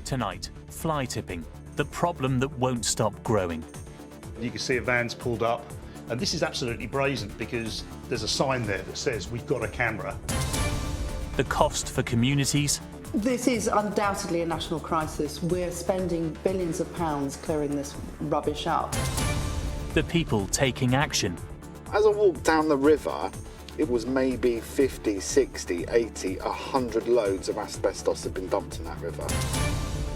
Tonight, fly tipping, the problem that won't stop growing. You can see a van's pulled up, and this is absolutely brazen because there's a sign there that says we've got a camera. The cost for communities. This is undoubtedly a national crisis. We're spending billions of pounds clearing this rubbish up. The people taking action. As I walked down the river, it was maybe 50, 60, 80, 100 loads of asbestos had been dumped in that river.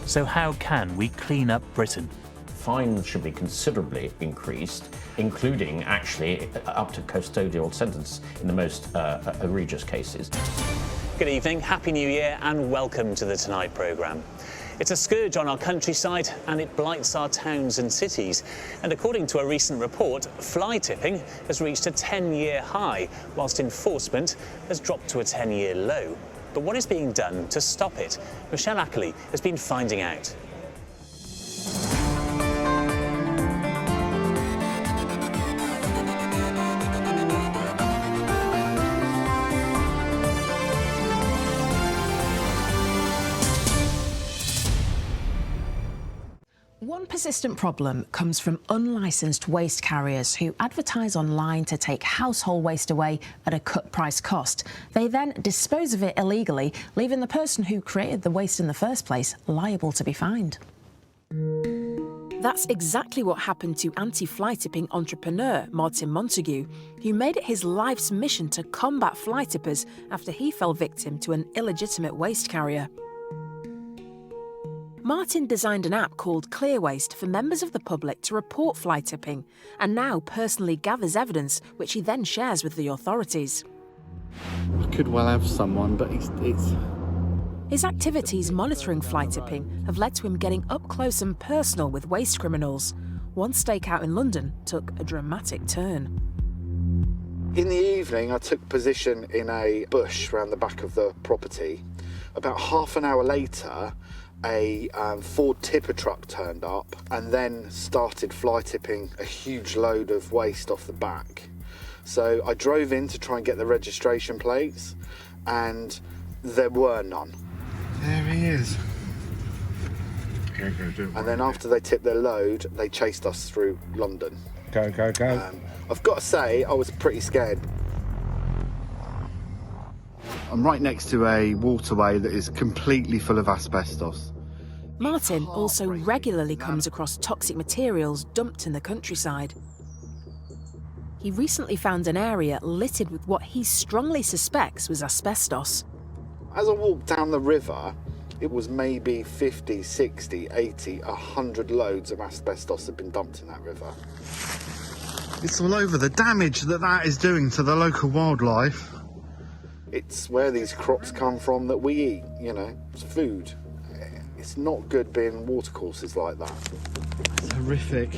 So how can we clean up Britain? Fines should be considerably increased, including actually up to custodial sentence in the most egregious cases. Good evening, Happy New Year and welcome to the Tonight programme. It's a scourge on our countryside and it blights our towns and cities. And according to a recent report, fly tipping has reached a 10-year high, whilst enforcement has dropped to a 10-year low. But what is being done to stop it? Michelle Ackley has been finding out. One persistent problem comes from unlicensed waste carriers who advertise online to take household waste away at a cut price cost. They then dispose of it illegally, leaving the person who created the waste in the first place liable to be fined. That's exactly what happened to anti-fly tipping entrepreneur Martin Montague, who made it his life's mission to combat fly tippers after he fell victim to an illegitimate waste carrier. Martin designed an app called ClearWaste for members of the public to report fly tipping, and now personally gathers evidence which he then shares with the authorities. I could well have someone, but it's... His activities monitoring fly tipping have led to him getting up close and personal with waste criminals. One stakeout in London took a dramatic turn. In the evening, I took position in a bush around the back of the property. About half an hour later, a Ford tipper truck turned up and then started fly tipping a huge load of waste off the back. So I drove in to try and get the registration plates, and there were none. There he is. Go, do it. And then after they tipped their load, they chased us through London. Go, go, go. I've got to say, I was pretty scared. I'm right next to a waterway that is completely full of asbestos. Martin also regularly comes across toxic materials dumped in the countryside. He recently found an area littered with what he strongly suspects was asbestos. As I walked down the river, it was maybe 50, 60, 80, 100 loads of asbestos had been dumped in that river. It's all over. The damage that is doing to the local wildlife. It's where these crops come from that we eat, you know, it's food. It's not good being watercourses like that. It's horrific.